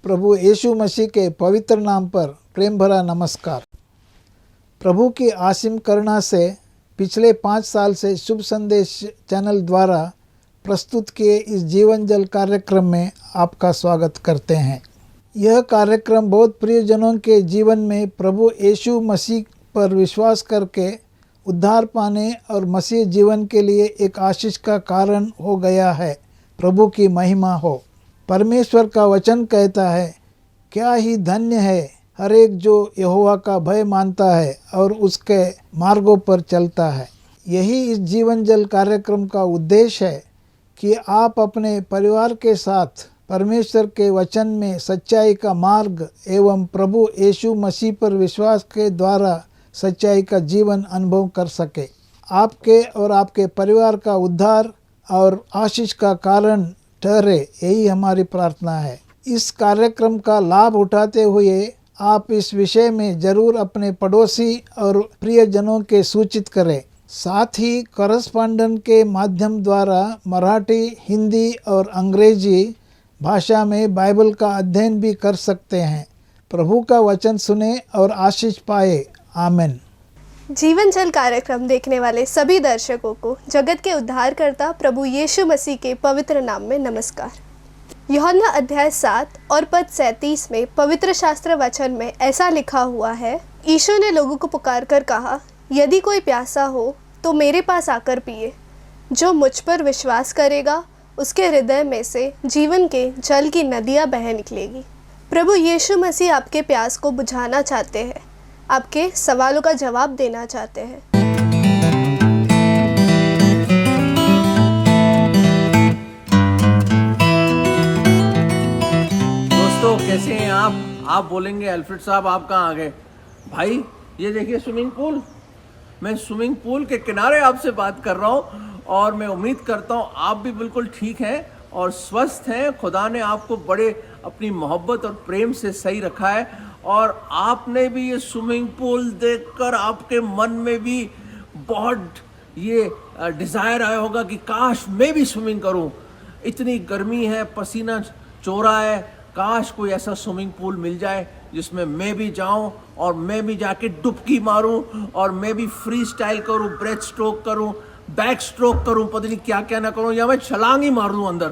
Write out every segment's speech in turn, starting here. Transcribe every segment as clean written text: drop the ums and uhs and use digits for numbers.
प्रभु यीशु मसीह के पवित्र नाम पर प्रेम भरा नमस्कार। प्रभु की असीम करुणा से पिछले 5 साल से शुभ संदेश चैनल द्वारा प्रस्तुत किए इस जीवन जल कार्यक्रम में आपका स्वागत करते हैं। यह कार्यक्रम बहुत प्रियजनों के जीवन में प्रभु यीशु मसीह पर विश्वास करके उद्धार पाने और मसीह जीवन के लिए एक आशीष का कारण हो गया है। प्रभु की महिमा हो। परमेश्वर का वचन कहता है, क्या ही धन्य है हर एक जो यहोवा का भय मानता है और उसके मार्गों पर चलता है। यही इस जीवन जल कार्यक्रम का उद्देश्य है कि आप अपने परिवार के साथ परमेश्वर के वचन में सच्चाई का मार्ग एवं प्रभु यीशु मसीह पर विश्वास के द्वारा सच्चाई का जीवन अनुभव कर सके। आपके और आपके परिवार का उद्धार और आशीष का कारण ठहरे, यही हमारी प्रार्थना है। इस कार्यक्रम का लाभ उठाते हुए आप इस विषय में जरूर अपने पड़ोसी और प्रियजनों के सूचित करें। साथ ही करस्पॉन्डेंट के माध्यम द्वारा मराठी, हिंदी और अंग्रेजी भाषा में बाइबल का अध्ययन भी कर सकते हैं। प्रभु का वचन सुने और आशीष पाए। आमीन। जीवन जल कार्यक्रम देखने वाले सभी दर्शकों को जगत के उद्धारकर्ता प्रभु यीशु मसीह के पवित्र नाम में नमस्कार। यूहन्ना अध्याय 7 और पद 37 में पवित्र शास्त्र वचन में ऐसा लिखा हुआ है, यीशु ने लोगों को पुकार कर कहा, यदि कोई प्यासा हो तो मेरे पास आकर पिए। जो मुझ पर विश्वास करेगा उसके हृदय में से जीवन के जल की नदियाँ बह निकलेगी। प्रभु यीशु मसीह आपके प्यास को बुझाना चाहते हैं, आपके सवालों का जवाब देना चाहते हैं। दोस्तों कैसे हैं आप बोलेंगे अल्फ्रेड साहब आप कहाँ आ गए? भाई ये देखिए स्विमिंग पूल। मैं स्विमिंग पूल के किनारे आपसे बात कर रहा हूँ और मैं उम्मीद करता हूँ आप भी बिल्कुल ठीक हैं और स्वस्थ हैं। खुदा ने आपको बड़े अपनी मोहब्बत और प्रेम से सही रखा है और आपने भी ये स्विमिंग पूल देखकर आपके मन में भी बहुत ये डिज़ायर आया होगा कि काश मैं भी स्विमिंग करूं। इतनी गर्मी है, पसीना चोरा है, काश कोई ऐसा स्विमिंग पूल मिल जाए जिसमें मैं भी जाऊं और मैं भी जाके डुबकी मारूं और मैं भी फ्री स्टाइल करूं, ब्रेथ स्ट्रोक करूं, बैक स्ट्रोक करूं, पता नहीं क्या क्या ना करूं, या मैं छलांग ही मार दूं अंदर,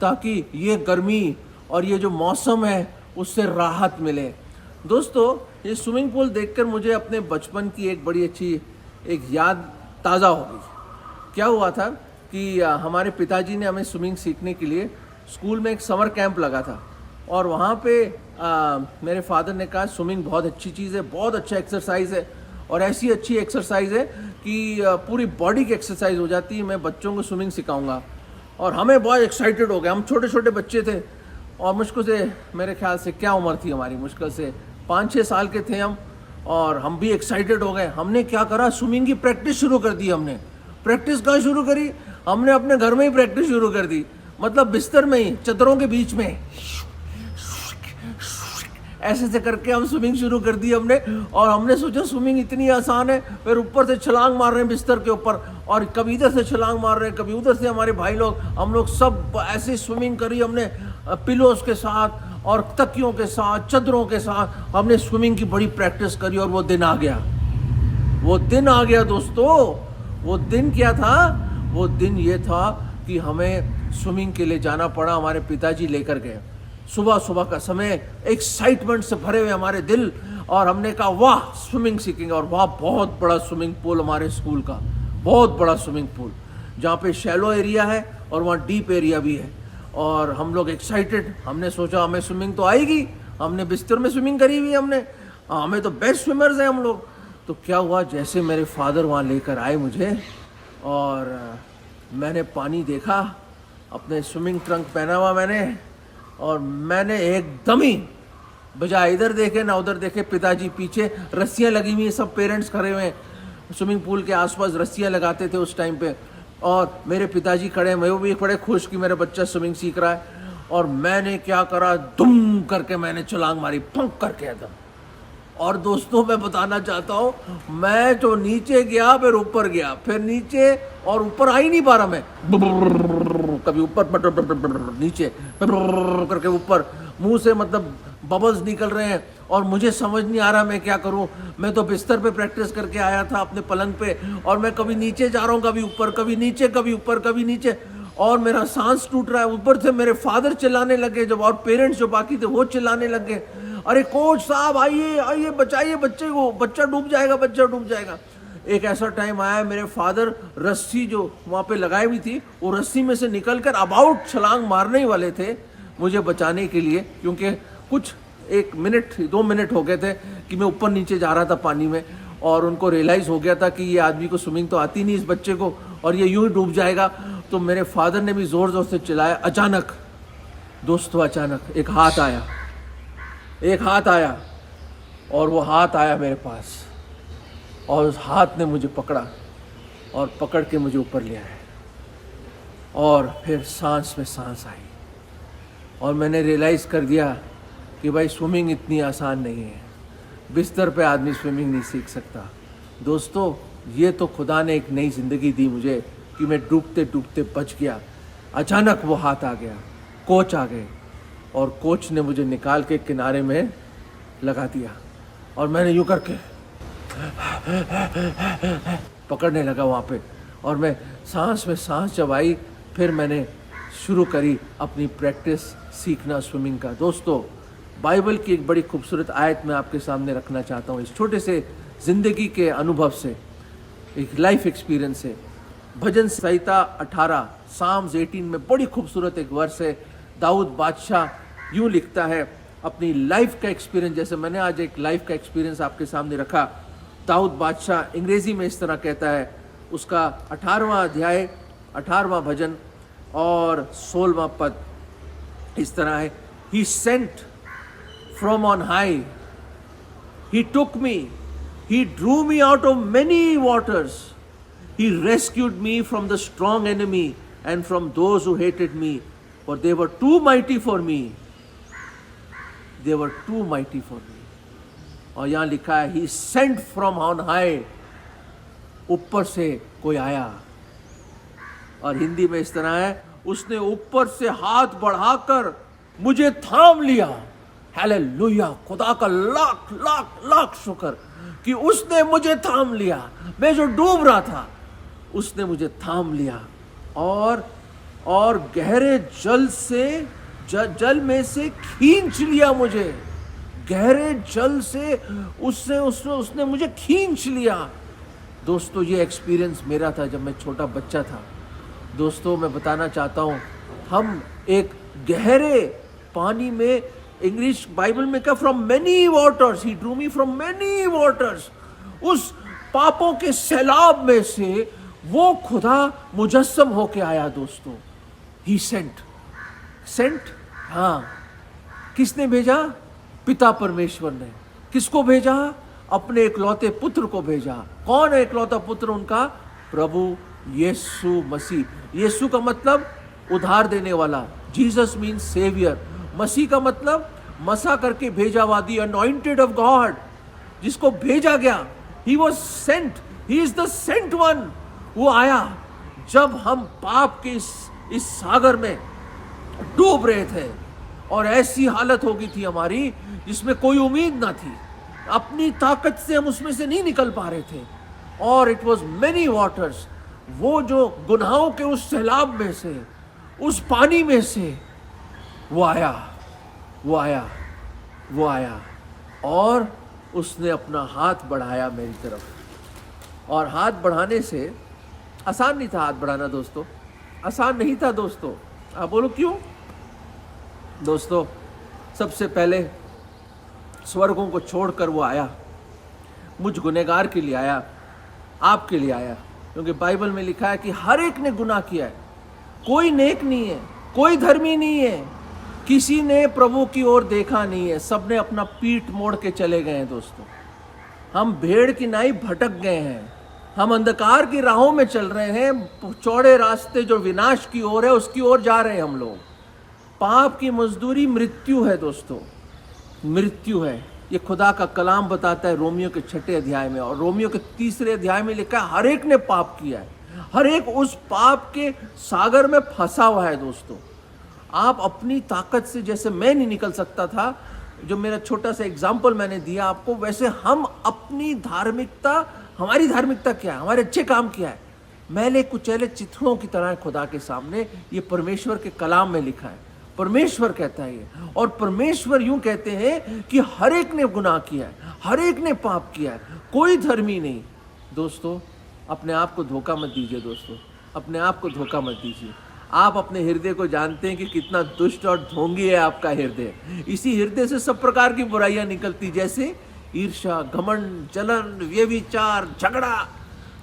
ताकि ये गर्मी और ये जो मौसम है उससे राहत मिले। दोस्तों ये स्विमिंग पूल देखकर मुझे अपने बचपन की एक बड़ी अच्छी एक याद ताज़ा हो गई। क्या हुआ था कि हमारे पिताजी ने हमें स्विमिंग सीखने के लिए स्कूल में एक समर कैंप लगा था और वहाँ पे मेरे फादर ने कहा स्विमिंग बहुत अच्छी चीज़ है, बहुत अच्छा एक्सरसाइज है और ऐसी अच्छी एक्सरसाइज है कि पूरी बॉडी की एक्सरसाइज हो जाती है। मैं बच्चों को स्विमिंग सिखाऊंगा और हमें बहुत एक्साइटेड हो गए। हम छोटे छोटे बच्चे थे और मुश्किल से, मेरे ख्याल से क्या उम्र थी हमारी, मुश्किल से 5-6 साल के थे हम और हम भी एक्साइटेड हो गए। हमने क्या करा, स्विमिंग की प्रैक्टिस शुरू कर दी। हमने प्रैक्टिस कहाँ शुरू करी? हमने अपने घर में ही प्रैक्टिस शुरू कर दी, मतलब बिस्तर में ही, चदरों के बीच में ऐसे से करके हम स्विमिंग शुरू कर दी हमने। और हमने सोचा स्विमिंग इतनी आसान है, फिर ऊपर से छलांग मार रहे हैं बिस्तर के ऊपर और कभी इधर से छलांग मार रहे हैं, कभी उधर से हमारे भाई लोग, हम लोग सब ऐसे स्विमिंग करी हमने पिलोस के साथ और तकियों के साथ, चदरों के साथ हमने स्विमिंग की बड़ी प्रैक्टिस करी। और वो दिन आ गया, वो दिन आ गया दोस्तों। वो दिन क्या था? वो दिन ये था कि हमें स्विमिंग के लिए जाना पड़ा। हमारे पिताजी लेकर गए। सुबह सुबह का समय, एक्साइटमेंट से भरे हुए हमारे दिल, और हमने कहा वाह स्विमिंग सीखेंगे। और वहाँ बहुत बड़ा स्विमिंग पूल हमारे स्कूल का, बहुत बड़ा स्विमिंग पूल, जहाँ पे शैलो एरिया है और वहाँ डीप एरिया भी है। और हम लोग एक्साइटेड, हमने सोचा हमें स्विमिंग तो आएगी, हमने बिस्तर में स्विमिंग करी हुई, हमने हमें तो बेस्ट स्विमर्स हैं हम लोग। तो क्या हुआ, जैसे मेरे फादर वहाँ लेकर आए मुझे और मैंने पानी देखा, अपने स्विमिंग ट्रंक पहना हुआ मैंने, और मैंने एकदम ही बजाय इधर देखे ना उधर देखे, पिताजी पीछे, रस्सियाँ लगी हुई हैं, सब पेरेंट्स खड़े हुए हैं स्विमिंग पूल के आसपास, रस्सियाँ लगाते थे उस टाइम पे, और मेरे पिताजी खड़े, मैं वो भी बड़े खुश कि मेरा बच्चा स्विमिंग सीख रहा है। और मैंने क्या करा, दुम करके मैंने छलांग मारी, फंक करके एकदम। और दोस्तों मैं बताना चाहता हूँ, मैं जो नीचे गया फिर ऊपर गया, फिर नीचे, और ऊपर आ ही नहीं पा रहा मैं, कभी ऊपर नीचे करके ऊपर, मुंह से मतलब बबल्स निकल रहे हैं और मुझे समझ नहीं आ रहा मैं क्या करूं। मैं तो बिस्तर पे प्रैक्टिस करके आया था अपने पलंग पे, और मैं कभी नीचे जा रहा हूं, कभी ऊपर, कभी नीचे, कभी ऊपर, कभी नीचे, और मेरा सांस टूट रहा है। ऊपर से मेरे फादर चिल्लाने लगे जब, और पेरेंट्स जो बाकी थे वो चिल्लाने लगे, अरे कोच साहब आइए आइए, बचाइए बच्चे को, बच्चा डूब जाएगा, बच्चा डूब जाएगा। एक ऐसा टाइम आया, मेरे फादर रस्सी जो वहाँ पे लगाई हुई थी, वो रस्सी में से निकलकर अबाउट छलांग मारने ही वाले थे मुझे बचाने के लिए, क्योंकि कुछ 1 मिनट 2 मिनट हो गए थे कि मैं ऊपर नीचे जा रहा था पानी में, और उनको रियलाइज़ हो गया था कि ये आदमी को स्विमिंग तो आती नहीं इस बच्चे को, और ये यूं ही डूब जाएगा। तो मेरे फादर ने भी ज़ोर ज़ोर से चिल्लाया। अचानक दोस्तों, अचानक एक हाथ आया, और वो हाथ आया मेरे पास, और उस हाथ ने मुझे पकड़ा और पकड़ के मुझे ऊपर ले आया, और फिर सांस में सांस आई, और मैंने रियलाइज़ कर दिया कि भाई स्विमिंग इतनी आसान नहीं है, बिस्तर पे आदमी स्विमिंग नहीं सीख सकता। दोस्तों, ये तो खुदा ने एक नई ज़िंदगी दी मुझे कि मैं डूबते डूबते बच गया। अचानक वो हाथ आ गया, कोच आ गए, और कोच ने मुझे निकाल के किनारे में लगा दिया, और मैंने यूँ करके पकड़ने लगा वहाँ पे, और मैं सांस में सांस जब आई, फिर मैंने शुरू करी अपनी प्रैक्टिस सीखना स्विमिंग का। दोस्तों, बाइबल की एक बड़ी खूबसूरत आयत मैं आपके सामने रखना चाहता हूँ, इस छोटे से ज़िंदगी के अनुभव से, एक लाइफ एक्सपीरियंस से। भजन संहिता 18 साम्स 18 में बड़ी खूबसूरत एक वर्स है। दाऊद बादशाह यूँ लिखता है अपनी लाइफ का एक्सपीरियंस, जैसे मैंने आज एक लाइफ का एक्सपीरियंस आपके सामने रखा। दाऊद बादशाह अंग्रेज़ी में इस तरह कहता है, उसका 18वां अध्याय 18वां भजन और 16वां पद इस तरह है। He sent from on high, He took me, He drew me out of many waters, He rescued me from the strong enemy and from those who hated me, for they were too mighty for me. They were too mighty for me. और यहाँ लिखा है He sent from on high, ऊपर से कोई आया। और हिंदी में इस तरह है, उसने ऊपर से हाथ बढ़ाकर मुझे थाम लिया। हालेलुया, खुदा का लाख लाख लाख शुक्र कि उसने मुझे थाम लिया। मैं जो डूब रहा था, उसने मुझे थाम लिया, और गहरे जल में से खींच लिया मुझे। गहरे जल से उसने मुझे खींच लिया। दोस्तों, ये एक्सपीरियंस मेरा था जब मैं छोटा बच्चा था। दोस्तों, मैं बताना चाहता हूँ, हम एक गहरे पानी में, इंग्लिश बाइबल में क्या, from many waters, he Drew me from many waters, उस पापों के सैलाब में से वो खुदा मुजस्सम होके आया। दोस्तों, ही सेंट, हाँ, किसने भेजा? पिता परमेश्वर ने। किसको भेजा? अपने इकलौते पुत्र को भेजा। कौन है इकलौता पुत्र उनका? प्रभु यीशु मसीह। यीशु का मतलब उधार देने वाला, जीसस मीन्स सेवियर। मसीह का मतलब मसा करके भेजा हुआ, दी अनॉइंटेड ऑफ गॉड, जिसको भेजा गया। He was sent, he is the sent one. वो आया जब हम पाप के इस सागर में डूब रहे थे, और ऐसी हालत हो गई थी हमारी जिसमें कोई उम्मीद ना थी। अपनी ताकत से हम उसमें से नहीं निकल पा रहे थे, और इट वॉज मेनी वाटर्स। वो जो गुनाहों के उस सैलाब में से, उस पानी में से वो आया, और उसने अपना हाथ बढ़ाया मेरी तरफ। और हाथ बढ़ाने से, आसान नहीं था हाथ बढ़ाना दोस्तों, आसान नहीं था दोस्तों। आप बोलो क्यों? दोस्तों, सबसे पहले स्वर्गों को छोड़कर वो आया, मुझ गुनहगार के लिए आया, आपके लिए आया। क्योंकि बाइबल में लिखा है कि हर एक ने गुनाह किया है, कोई नेक नहीं है, कोई धर्मी नहीं है, किसी ने प्रभु की ओर देखा नहीं है, सबने अपना पीठ मोड़ के चले गए हैं। दोस्तों, हम भेड़ की नाई भटक गए हैं, हम अंधकार की राहों में चल रहे हैं। चौड़े रास्ते जो विनाश की ओर है, उसकी ओर जा रहे हैं हम लोग। पाप की मजदूरी मृत्यु है दोस्तों, मृत्यु है। ये खुदा का कलाम बताता है रोमियो के 6 अध्याय में, और रोमियो के 3 अध्याय में लिखा है हर एक ने पाप किया है, हर एक उस पाप के सागर में फंसा हुआ है। दोस्तों, आप अपनी ताकत से, जैसे मैं नहीं निकल सकता था, जो मेरा छोटा सा एग्जाम्पल मैंने दिया आपको, वैसे हम अपनी धार्मिकता, हमारी धार्मिकता क्या है, हमारे अच्छे काम क्या है, मैले कुचैले चिथड़ों की तरह खुदा के सामने। ये परमेश्वर के कलाम में लिखा है, परमेश्वर कहता है ये। और परमेश्वर यूं कहते हैं कि हर एक ने गुनाह किया है, हर एक ने पाप किया है, कोई धर्मी नहीं। दोस्तों, अपने आप को धोखा मत दीजिए। दोस्तों, अपने आप को धोखा मत दीजिए। आप अपने हृदय को जानते हैं कि कितना दुष्ट और ढोंगी है आपका हृदय। इसी हृदय से सब प्रकार की बुराइयां निकलती, जैसे ईर्ष्या, घमंड, जलन, व्यभिचार, झगड़ा,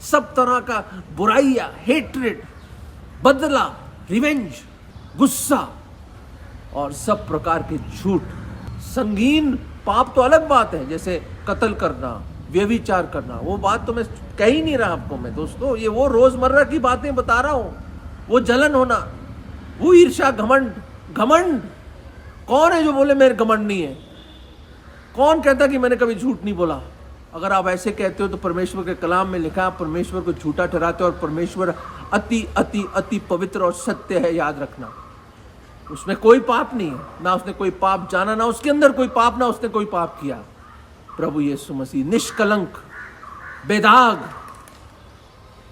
सब तरह का बुराइयां, हेट्रेड, बदला, रिवेंज, गुस्सा और सब प्रकार के झूठ। संगीन पाप तो अलग बात है, जैसे कत्ल करना, व्यभिचार करना, वो बात तो मैं कह ही नहीं रहा आपको मैं। दोस्तों, ये वो रोजमर्रा की बातें बता रहा हूं। वो जलन होना, वो ईर्ष्या, घमंड। घमंड कौन है जो बोले मेरे घमंड नहीं है? कौन कहता कि मैंने कभी झूठ नहीं बोला? अगर आप ऐसे कहते हो तो परमेश्वर के कलाम में लिखा, आप परमेश्वर को झूठा ठहराते हो। और परमेश्वर अति अति अति पवित्र और सत्य है, याद रखना। उसमें कोई पाप नहीं है, ना उसने कोई पाप जाना, ना उसके अंदर कोई पाप, ना उसने कोई पाप किया। प्रभु यीशु मसीह निष्कलंक, बेदाग,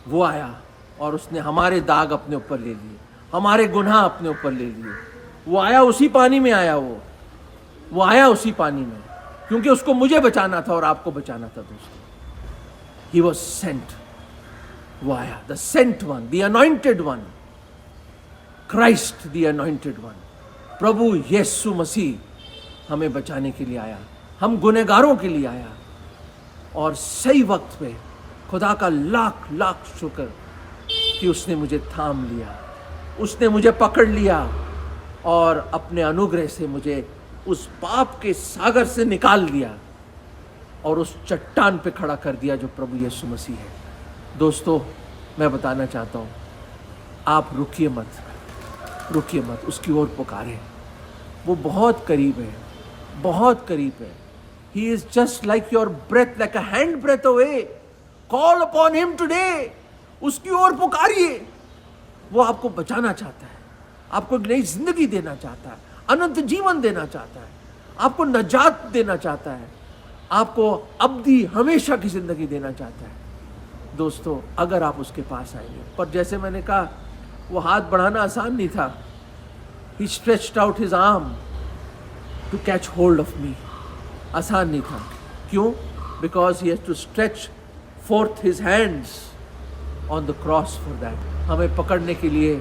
वो आया और उसने हमारे दाग अपने ऊपर ले लिए, हमारे गुनाह अपने ऊपर ले लिए। वो आया उसी पानी में आया, वो आया उसी पानी में, क्योंकि उसको मुझे बचाना था और आपको बचाना था। दोस्तों, ही वॉज सेंट, वो आया, the sent one, the anointed one, Christ the anointed one. प्रभु यीशु मसीह हमें बचाने के लिए आया, हम गुनहगारों के लिए आया। और सही वक्त पे खुदा का लाख लाख शुक्र कि उसने मुझे थाम लिया, उसने मुझे पकड़ लिया और अपने अनुग्रह से मुझे उस पाप के सागर से निकाल दिया और उस चट्टान पे खड़ा कर दिया जो प्रभु यीशु मसीह है। दोस्तों, मैं बताना चाहता हूँ, आप रुकिए मत, रुकिए मत, उसकी ओर पुकारें। वो बहुत करीब है, बहुत करीब है। He is just like your breath, like a hand breath away. Call upon him today. उसकी ओर पुकारिए। वो आपको बचाना चाहता है, आपको एक नई जिंदगी देना चाहता है, अनंत जीवन देना चाहता है, आपको नजात देना चाहता है, आपको अब्दी हमेशा की जिंदगी देना चाहता है। दोस्तों, अगर आप उसके पास आएंगे, पर जैसे मैंने कहा, वो हाथ बढ़ाना आसान नहीं था। He stretched out his arm to catch hold of me. आसान नहीं था। क्यों? Because he has to stretch forth his hands on the cross for that. हमें पकड़ने के लिए,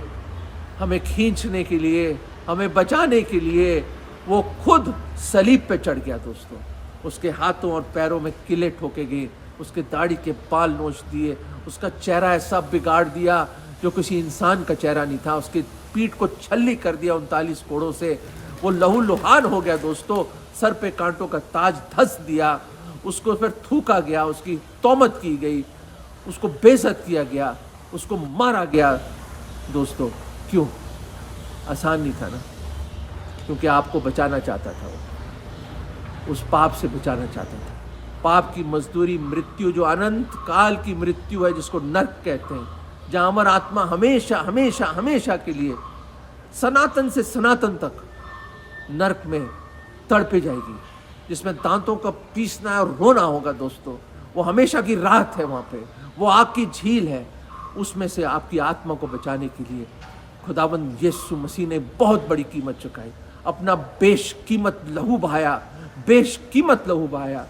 हमें खींचने के लिए, हमें बचाने के लिए वो खुद सलीब पे चढ़ गया। दोस्तों, उसके हाथों और पैरों में किले ठोके गए, उसके दाढ़ी के बाल नोच दिए, उसका चेहरा ऐसा बिगाड़ दिया जो किसी इंसान का चेहरा नहीं था, उसकी पीठ को छल्ली कर दिया 39 कोड़ों से। वो लहू लुहान हो गया। दोस्तों, सर पे कांटों का ताज धस दिया, उसको फिर थूका गया, उसकी तौमत की गई, उसको बेइज्जत किया गया, उसको मारा गया। दोस्तों, क्यों? आसान नहीं था ना, क्योंकि आपको बचाना चाहता था। वो उस पाप से बचाना चाहता था। पाप की मजदूरी मृत्यु, जो अनंत काल की मृत्यु है, जिसको नर्क कहते हैं, जहां अमर आत्मा हमेशा हमेशा हमेशा के लिए, सनातन से सनातन तक नर्क में तड़पे जाएगी, जिसमें दांतों का पीसना और रोना होगा। दोस्तों, वो हमेशा की रात है, वहां पे वो आग की झील है। उसमें से आपकी आत्मा को बचाने के लिए खुदावंद यीशु मसीह ने बहुत बड़ी कीमत चुकाई, अपना बेशकीमत लहू बहाया, बेशकीमत लहू बहाया,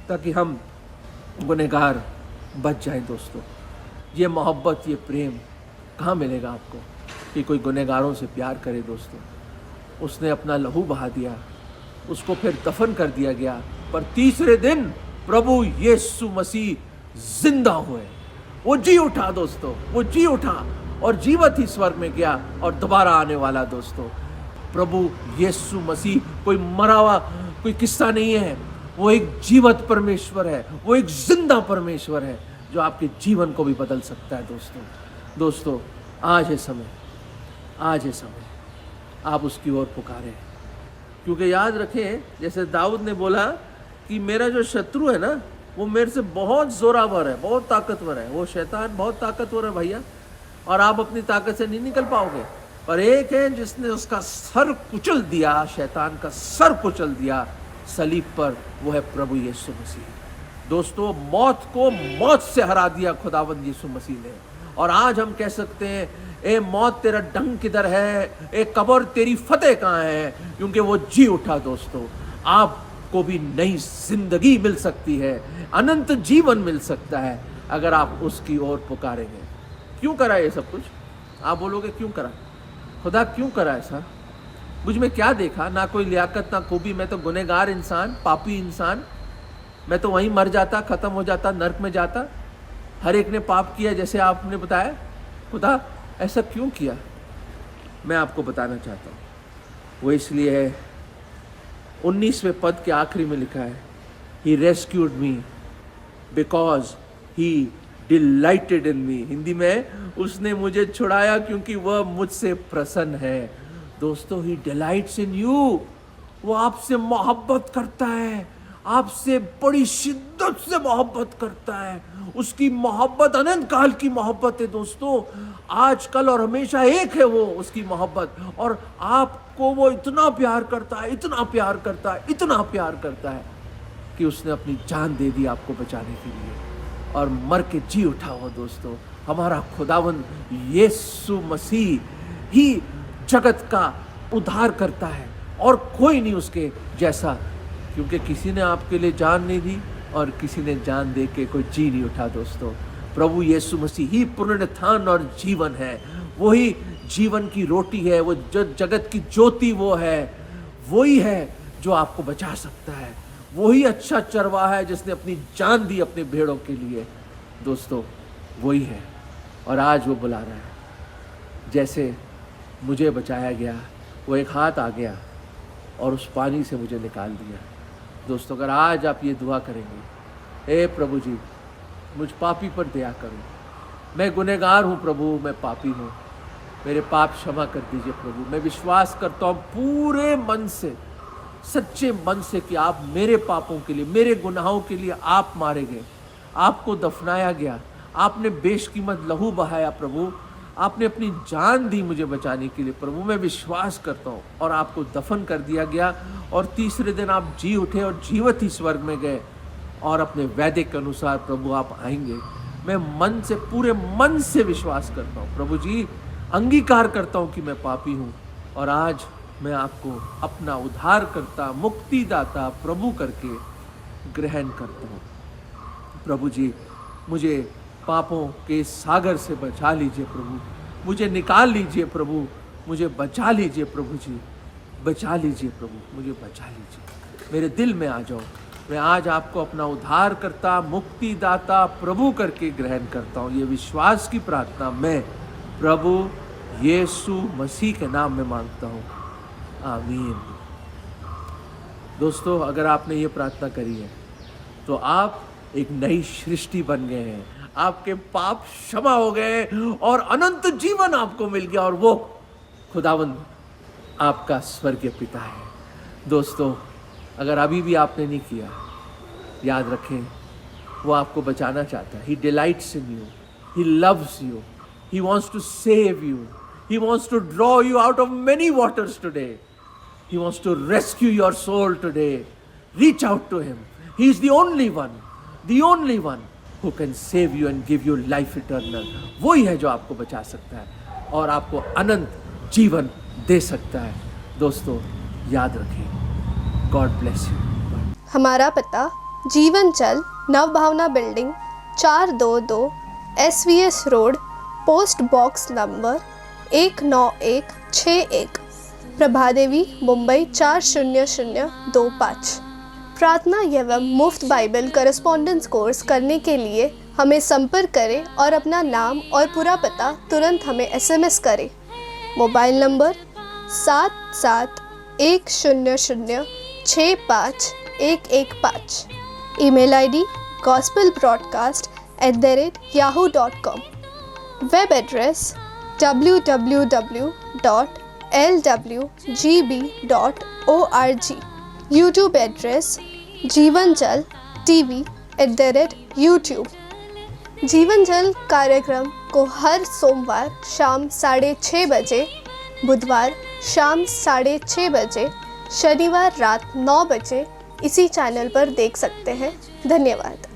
ताकि हम गुनहगार बच जाएं। दोस्तों, ये मोहब्बत, ये प्रेम कहाँ मिलेगा आपको कि कोई गुनहगारों से प्यार करे? दोस्तों, उसने अपना लहू बहा दिया, उसको फिर दफन कर दिया गया, पर तीसरे दिन प्रभु यीशु मसीह जिंदा हुए, वो जी उठा। दोस्तों, वो जी उठा और जीवत ही स्वर्ग में गया और दोबारा आने वाला। दोस्तों, प्रभु यीशु मसीह कोई मरा हुआ कोई किस्सा नहीं है, वो एक जीवत परमेश्वर है, वो एक जिंदा परमेश्वर है जो आपके जीवन को भी बदल सकता है। दोस्तों, आज है समय, आज है समय, आप उसकी ओर पुकारें। क्योंकि याद रखें, जैसे दाऊद ने बोला कि मेरा जो शत्रु है ना, वो मेरे से बहुत जोरावर है, बहुत ताकतवर है। वो शैतान बहुत ताकतवर है भैया, और आप अपनी ताकत से नहीं निकल पाओगे। पर एक है जिसने उसका सर कुचल दिया, शैतान का सर कुचल दिया सलीब पर, वो है प्रभु यीशु मसीह। दोस्तों, मौत को मौत से हरा दिया खुदावंद यीशु मसीह ने। और आज हम कह सकते हैं, ए मौत तेरा डंक किधर है, ए कब्र तेरी फतेह कहाँ है, क्योंकि वो जी उठा। दोस्तों, आपको भी नई जिंदगी मिल सकती है, अनंत जीवन मिल सकता है अगर आप उसकी ओर पुकारेंगे। क्यों करा ये सब कुछ? आप बोलोगे क्यों करा, खुदा क्यों करा ऐसा? मुझ में क्या देखा? ना कोई लियाकत ना खूबी, मैं तो गुनहगार इंसान, पापी इंसान, मैं तो वहीं मर जाता, खत्म हो जाता, नर्क में जाता। हर एक ने पाप किया जैसे आपने बताया। खुदा ऐसा क्यों किया? मैं आपको बताना चाहता हूँ। वो इसलिए है, 19वें पद के आखिरी में लिखा है, He rescued me because He delighted in me। Hindi में, उसने मुझे छुड़ाया क्योंकि वह मुझसे प्रसन्न है। दोस्तों, He delights in you। वो आपसे मोहब्बत करता है, आपसे बड़ी शिद्दत से मोहब्बत करता है। उसकी मोहब्बत अनंत काल की मोहब्बत है। दोस्तों, आज कल और हमेशा एक है वो, उसकी मोहब्बत। और आपको वो इतना प्यार करता है, इतना प्यार करता है, इतना प्यार करता है कि उसने अपनी जान दे दी आपको बचाने के लिए, और मर के जी उठा हो। दोस्तों, हमारा खुदावन यीशु मसीह ही जगत का उद्धार करता है, और कोई नहीं उसके जैसा, क्योंकि किसी ने आपके लिए जान नहीं दी और किसी ने जान दे के कोई जी नहीं उठा। दोस्तों, प्रभु यीशु मसीह ही पुनरुत्थान और जीवन है, वही जीवन की रोटी है, वो जो जगत की ज्योति वो है, वही है जो आपको बचा सकता है, वही अच्छा चरवाहा है जिसने अपनी जान दी अपने भेड़ों के लिए। दोस्तों, वही है, और आज वो बुला रहा है। जैसे मुझे बचाया गया, वो एक हाथ आ गया और उस पानी से मुझे निकाल दिया। दोस्तों, अगर आज आप ये दुआ करेंगे, हे प्रभु जी, मुझ पापी पर दया करो, मैं गुनहगार हूँ प्रभु, मैं पापी हूँ, मेरे पाप क्षमा कर दीजिए प्रभु। मैं विश्वास करता हूँ पूरे मन से, सच्चे मन से, कि आप मेरे पापों के लिए, मेरे गुनाहों के लिए आप मारे गए, आपको दफनाया गया, आपने बेशकीमत लहू बहाया प्रभु, आपने अपनी जान दी मुझे बचाने के लिए प्रभु। मैं विश्वास करता हूँ, और आपको दफन कर दिया गया, और तीसरे दिन आप जी उठे और जीवित ही स्वर्ग में गए, और अपने वादे के अनुसार प्रभु आप आएंगे। मैं मन से, पूरे मन से विश्वास करता हूँ प्रभु जी, अंगीकार करता हूँ कि मैं पापी हूँ, और आज मैं आपको अपना उद्धारकर्ता, मुक्तिदाता प्रभु करके ग्रहण करता हूँ। प्रभु जी, मुझे पापों के सागर से बचा लीजिए प्रभु, मुझे निकाल लीजिए प्रभु, मुझे बचा लीजिए प्रभु जी, बचा लीजिए प्रभु, मुझे बचा लीजिए, मेरे दिल में आ जाओ। मैं आज आपको अपना उद्धारकर्ता, मुक्तिदाता प्रभु करके ग्रहण करता हूँ। ये विश्वास की प्रार्थना मैं प्रभु यीशु मसीह के नाम में मांगता हूँ, आमीन। दोस्तों, अगर आपने ये प्रार्थना करी है तो आप एक नई सृष्टि बन गए हैं, आपके पाप क्षमा हो गए और अनंत जीवन आपको मिल गया, और वो खुदावंद आपका स्वर्गीय पिता है। दोस्तों, अगर अभी भी आपने नहीं किया, याद रखें, वो आपको बचाना चाहता है। He delights in you, He loves you, He wants to save you, He wants to draw you out of many waters today, He wants to rescue your soul today. Reach out to Him. He is the only one who can save you and give you life eternal। वही है जो आपको बचा सकता है और आपको अनंत जीवन दे सकता है। दोस्तों, याद रखें। God bless you. हमारा पता जीवन चल, Nav Bhavna building, 422 SVS road, post box number 19161, Prabhadevi, Mumbai 40025। प्रार्थना एवं मुफ्त बाइबल करस्पॉन्डेंस कोर्स करने के लिए हमें संपर्क करें और अपना नाम और पूरा पता तुरंत हमें SMS करें। Mobile number 7710065115। Email ID gospelbroadcast@yahoo.com। Web address www.lwgb.org। YouTube address जीवन जल TV @YouTube। जीवन जल कार्यक्रम को हर सोमवार शाम 6:30 बजे बुधवार शाम 6:30 बजे, शनिवार रात 9 बजे इसी चैनल पर देख सकते हैं। धन्यवाद।